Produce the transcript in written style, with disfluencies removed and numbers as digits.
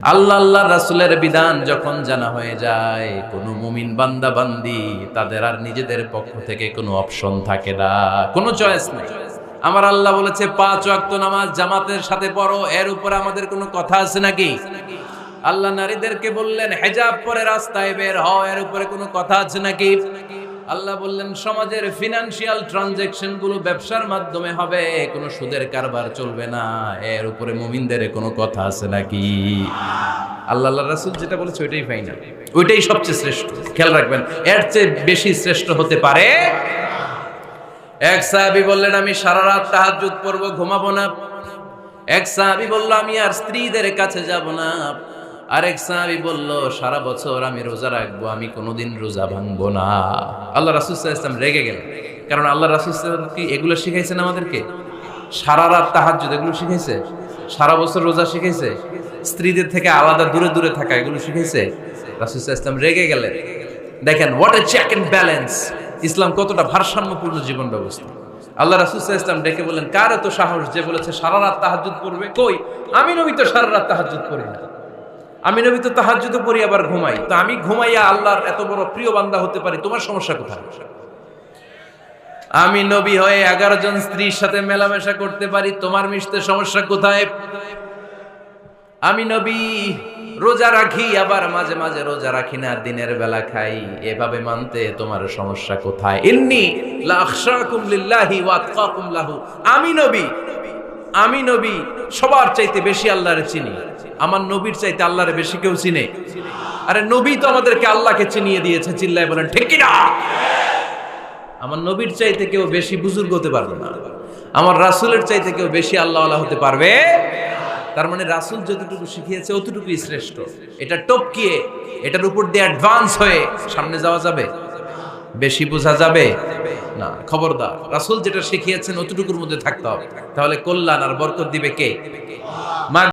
আল্লাহ আল্লাহ রাসূলের বিধান যখন জানা হয়ে যায়, কোনো মুমিন বান্দা বান্দি তাদের আর নিজেদের পক্ষ থেকে কোনো অপশন থাকে না, কোনো চয়েস নেই। আমার আল্লাহ বলেছে 5 ওয়াক্ত নামাজ জামাতের সাথে পড়ো, এর উপর আমাদের কোনো কথা আছে নাকি? আল্লাহ নারীদেরকে বললেন হিজাব পরে রাস্তায় বের হও, এর উপরে কোনো কথা আছে নাকি? আল্লাহ বললেন সমাজের ফিনান্সিয়াল ট্রানজাকশন গুলো ব্যবসার মাধ্যমে হবে, কোনো সুদের কারবার চলবে না, এর উপরে মুমিনদের কোনো কথা আছে নাকি? আল্লাহ রাসূল যেটা বলেছে ওইটাই ফাইনাল, ওইটাই সবচেয়ে শ্রেষ্ঠ। খেয়াল রাখবেন, এর চেয়ে বেশি শ্রেষ্ঠ হতে পারে। এক সাহাবী বললেন আমি সারা রাত তাহাজ্জুদ পড়ব, ঘুমাবো না। এক সাহাবী বলল আমি আর স্ত্রীদের কাছে যাব না। আরেক সাহাবী বলল সারা বছর আমি রোজা রাখবো, আমি কোনোদিন রোজা ভাঙবো না। আল্লাহ রাসূল সাল্লাল্লাহু আলাইহি ওয়াসাল্লাম রেগে গেলেন, কারণ আল্লাহ রাসূল সাল্লাল্লাহু আলাইহি ওয়াসাল্লাম কি এগুলো শিখাইছেন আমাদেরকে? সারা রাত তাহাজ্জুদ এগুলো শিখাইছে? সারা বছর রোজা শিখাইছে? স্ত্রীদের থেকে আলাদা দূরে দূরে থাকা এগুলো শিখাইছে? রাসূল সাল্লাল্লাহু আলাইহি ওয়াসাল্লাম রেগে গেলেন। দেখেন what a check and balance, ইসলাম কতটা ভারসাম্যপূর্ণ জীবন ব্যবস্থা। আল্লাহ রাসূল সাল্লাল্লাহু আলাইহি ওয়াসাল্লাম ডেকে বললেন কার এত সাহস যে বলেছে সারা রাত তাহাজ্জুদ পড়বে? কই, আমি নবী তো সারা রাত তাহাজ্জুদ পড়ি না, আমি নবী তো তাহাজ্জুদ পড়ি আবার ঘুমাই, তো আমি ঘুমাইয়া আল্লাহর এত বড় প্রিয় বান্দা হতে পারি, তোমার সমস্যা কোথায়? আমি নবী হয়ে 11 জন স্ত্রীর সাথে মেলামেশা করতে পারি, তোমার মিশতে সমস্যা কোথায়? আমি নবী রোজা রাখি, আবার মাঝে মাঝে রোজা রাখি না, দিনের বেলা খাই, এভাবে মানতে তোমার সমস্যা কোথায়? ইন্নী লা আখশাকুম লিল্লাহি ওয়া আতকাকুম লাহু, আমি নবী সবার চাইতে বেশি আল্লাহরে চিনি, আমার নবীর চাইতে আল্লাহরে বেশি কেউ চিনে? আরে নবী তো আমাদেরকে আল্লাহকে চিনিয়ে দিয়েছে, চিল্লায় বলেন ঠিক কি না? আমার নবীর চাইতে কেউ বেশি বুজুর্গ হতে পারবে না, আমার রাসূলের চাইতে কেউ বেশি আল্লাহওয়ালা হতে পারবে। তার মানে রাসূল যতটুকু শিখিয়েছে অতটুকুই শ্রেষ্ঠ। এটা টপকিয়ে এটার উপর দিয়ে অ্যাডভান্স হয়ে সামনে যাওয়া যাবে? বেশি বোঝা যাবে না। খবরদার, রাসূল যেটা শিখিয়েছেন অতটুকুর মধ্যে থাকতে হবে, তাহলে কল্যাণ আর বরকত দিবে কে?